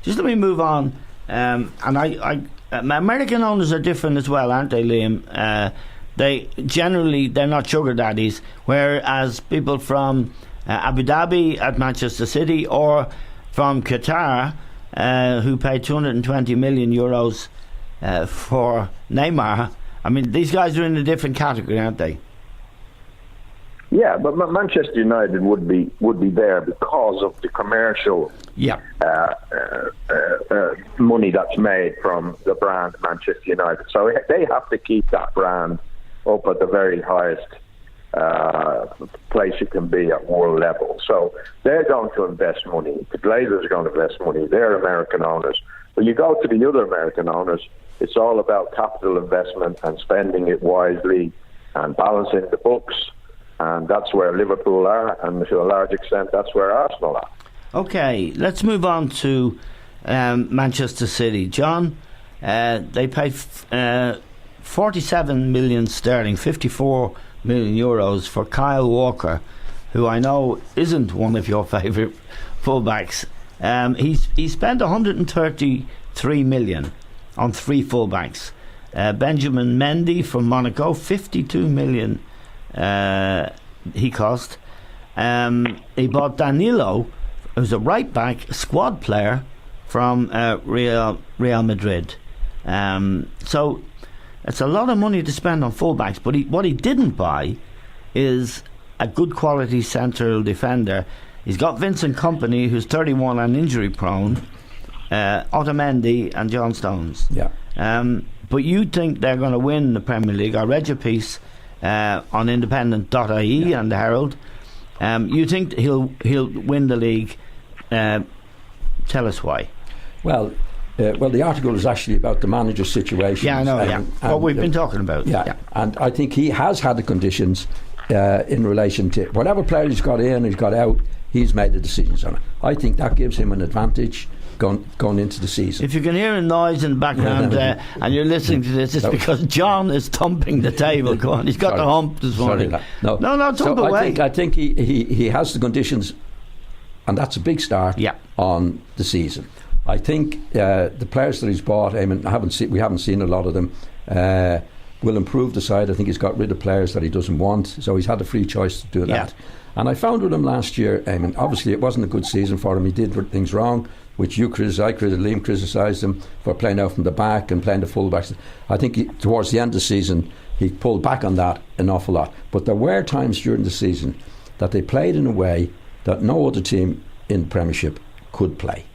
Just let me move on. American owners are different as well, aren't they, Liam? They're not sugar daddies, whereas people from Abu Dhabi at Manchester City or from Qatar, who paid 220 million euros for Neymar. I mean, these guys are in a different category, aren't they? Yeah, but Manchester United would be there because of the commercial money that's made from the brand Manchester United. So they have to keep that brand up at the very highest place it can be at world level. So they're going to invest money. The Glazers are going to invest money. They're American owners. When you go to the other American owners, it's all about capital investment and spending it wisely and balancing the books. And that's where Liverpool are, and to a large extent, that's where Arsenal are. Okay, let's move on to Manchester City. John, they paid 47 million sterling, 54 million euros for Kyle Walker, who I know isn't one of your favourite fullbacks. He spent 133 million on 3 fullbacks. Benjamin Mendy from Monaco, 52 million he cost. He bought Danilo, who's a right back squad player from Real Madrid. So it's a lot of money to spend on fullbacks, but what he didn't buy is a good quality central defender. He's got Vincent Kompany, who's 31 and injury prone, Otamendi and John Stones. Yeah. But you think they're going to win the Premier League? I read your piece on independent.ie and the Herald. You think he'll win the league? Tell us why. Well, the article is actually about the manager's situation. Yeah, I know. What we've been talking about. Yeah, and I think he has had the conditions in relation to whatever player he's got in, he's got out. He's made the decisions on it. I think that gives him an advantage going into the season. If you can hear a noise in the background and you're listening to this, it's because John is thumping the table. Go on, he's got the hump this morning. No, thump away. I think he has the conditions, and that's a big start on the season. I think the players that he's bought, Eamon, we haven't seen a lot of them, will improve the side. I think he's got rid of players that he doesn't want, so he's had a free choice to do that. And I found with him last year, Eamon, obviously it wasn't a good season for him. He did things wrong, which Liam criticised him for playing out from the back and playing the full-backs. I think towards the end of the season, he pulled back on that an awful lot. But there were times during the season that they played in a way that no other team in the Premiership could play.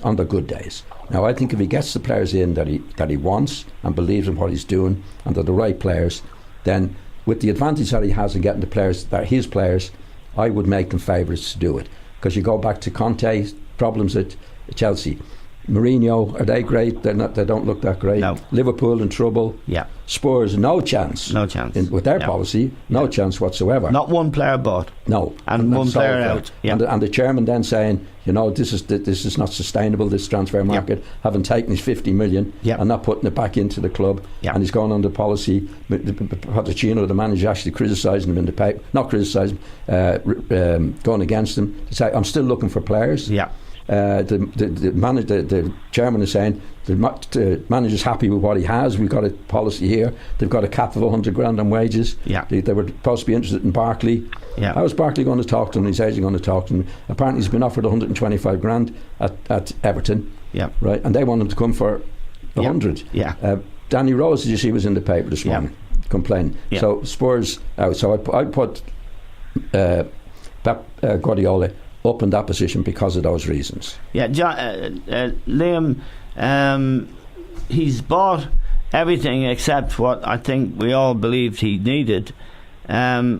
On the good days. Now I think if he gets the players in that he wants and believes in what he's doing and they're the right players, then with the advantage that he has in getting the players that his players, I would make them favourites to do it. Because you go back to Conte's problems at Chelsea. Mourinho, are they great? They're not. They don't look that great. No. Liverpool in trouble. Spurs, no chance. With their policy, no chance whatsoever. Not one player bought. No. And one player out. And the chairman then saying, this is not sustainable, this transfer market, having taken his 50 million and not putting it back into the club. And he's gone on the policy. Pochettino, the manager, actually criticising him in the paper. Not criticising, going against him. To say, I'm still looking for players. The chairman is saying the manager's happy with what he has. We've got a policy here. They've got a cap of 100 grand on wages. They were supposed to be interested in Barkley. How is Barkley going to talk to him? His agent going to talk to him? Apparently he's been offered 125 grand at Everton. Right, and they want him to come for 100. Danny Rose, did you see, was in the paper this morning complaining. So Spurs out. So I put Guardiola up in that position because of those reasons. John, Liam, he's bought everything except what I think we all believed he needed,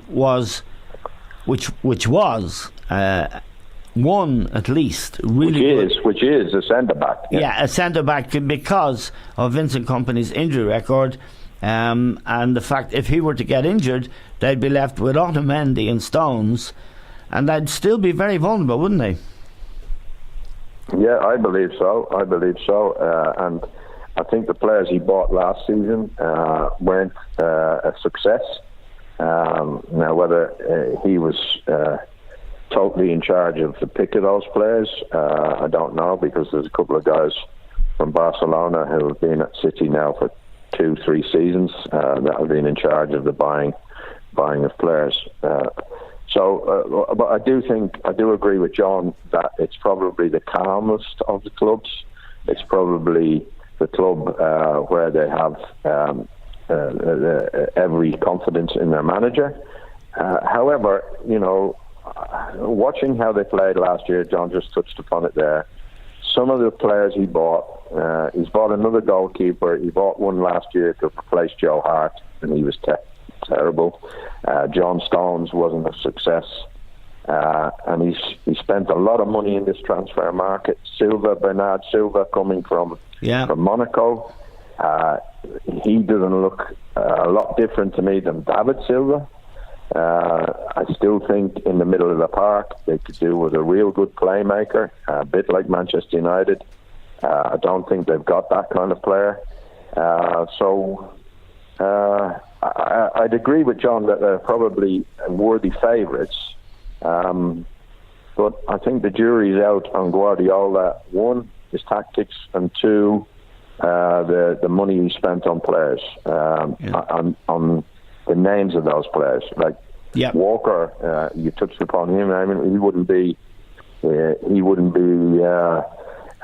which was one at least really which is a centre back. A centre back because of Vincent Kompany's injury record, and the fact if he were to get injured, they'd be left with Otamendi and Stones. And they'd still be very vulnerable, wouldn't they? Yeah, I believe so. And I think the players he bought last season weren't a success. Now, whether he was totally in charge of the pick of those players. I don't know, because there's a couple of guys from Barcelona who have been at City now for 2-3 seasons that have been in charge of the buying of players. But I do agree with John that it's probably the calmest of the clubs. It's probably the club where they have every confidence in their manager. However, watching how they played last year, John just touched upon it there. Some of the players he bought, he's bought another goalkeeper. He bought one last year to replace Joe Hart, and he was terrible. John Stones wasn't a success, and he spent a lot of money in this transfer market. Bernard Silva, coming from Monaco, he doesn't look a lot different to me than David Silva. I still think in the middle of the park they could do with a real good playmaker, a bit like Manchester United. I don't think they've got that kind of player. I'd agree with John that they're probably worthy favourites. But I think the jury's out on Guardiola. One, his tactics, and two, the money he spent on players, on the names of those players. Like Walker, you touched upon him. I mean, he wouldn't be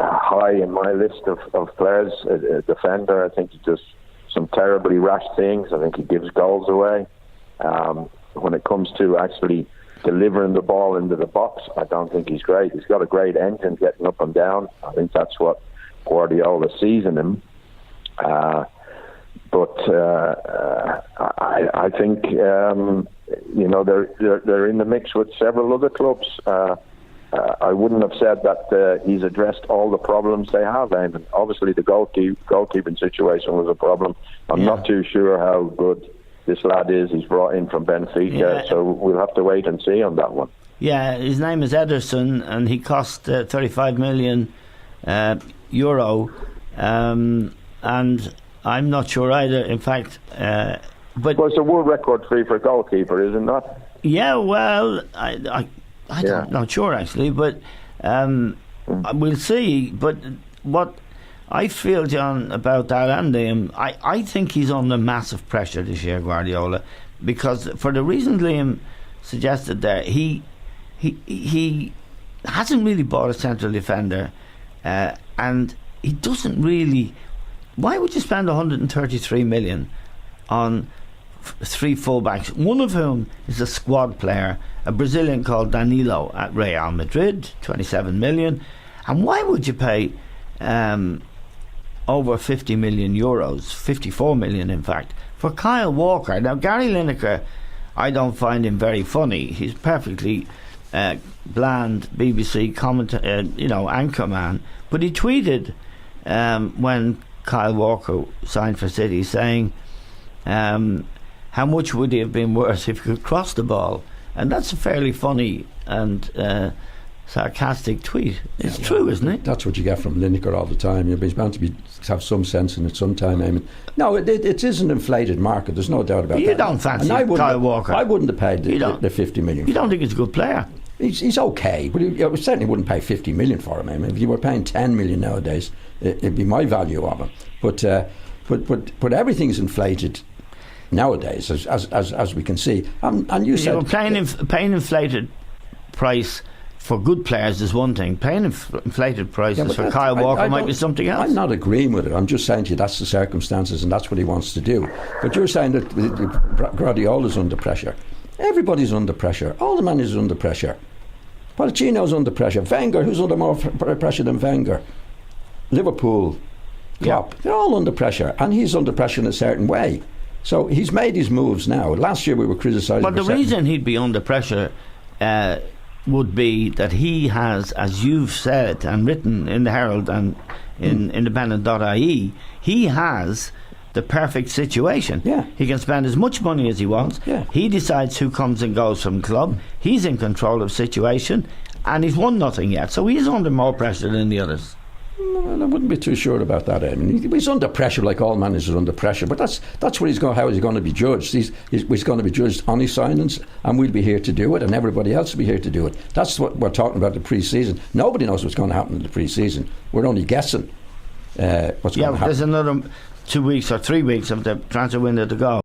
high in my list of players. A defender, I think he does some terribly rash things. I think he gives goals away. When it comes to actually delivering the ball into the box, I don't think he's great. He's got a great engine getting up and down. I think that's what Guardiola sees in him. But I think they're in the mix with several other clubs. I wouldn't have said that he's addressed all the problems they have. And obviously, the goalkeeping situation was a problem. I'm not too sure how good this lad is. He's brought in from Benfica, so we'll have to wait and see on that one. Yeah, his name is Ederson, and he cost 35 million euro, and I'm not sure either. In fact, but it's a world record fee for a goalkeeper, isn't that? Yeah, well, I'm not sure actually, but we'll see. But what I feel, John, about that and Liam, I think he's under massive pressure this year, Guardiola, because for the reasons Liam suggested there, he hasn't really bought a central defender, and he doesn't really. Why would you spend 133 million on three fullbacks, one of whom is a squad player, a Brazilian called Danilo at Real Madrid, 27 million? And why would you pay over 50 million euros, 54 million in fact, for Kyle Walker? Now, Gary Lineker, I don't find him very funny. He's perfectly bland BBC anchorman, but he tweeted when Kyle Walker signed for City, saying how much would he have been worth if he could cross the ball? And that's a fairly funny and sarcastic tweet. It's true, isn't it? That's what you get from Lineker all the time. He's bound to have some sense in it sometime. I mean, no, it is an inflated market. There's no doubt about that. You don't fancy Kyle Walker? I wouldn't have paid the 50 million. You don't think he's a good player? He's okay, but I certainly wouldn't pay 50 million for him. I mean, if you were paying 10 million nowadays, it'd be my value of him. But everything's inflated nowadays, as we can see. And you said paying inflated price for good players is one thing. Paying inflated prices for Kyle Walker might be something else. I'm not agreeing with it. I'm just saying to you that's the circumstances and that's what he wants to do. But you're saying that Guardiola's under pressure. Everybody's under pressure. All the managers are under pressure. Pochettino's under pressure. Wenger, who's under more pressure than Wenger? Liverpool, Klopp, they're all under pressure, and he's under pressure in a certain way. So he's made his moves now. Last year we were criticising. But the reason he'd be under pressure would be that he has, as you've said and written in the Herald and in independent.ie, he has the perfect situation. Yeah. He can spend as much money as he wants. Yeah. He decides who comes and goes from the club. He's in control of the situation, and he's won nothing yet. So he's under more pressure than the others. Well, I wouldn't be too sure about that. I mean, he's under pressure, like all managers are under pressure. But that's what he's going. How he's going to be judged? He's going to be judged on his signings, and we'll be here to do it, and everybody else will be here to do it. That's what we're talking about. The pre-season. Nobody knows what's going to happen in the pre-season. We're only guessing what's going to happen. There's another 2 weeks or 3 weeks of the transfer window to go.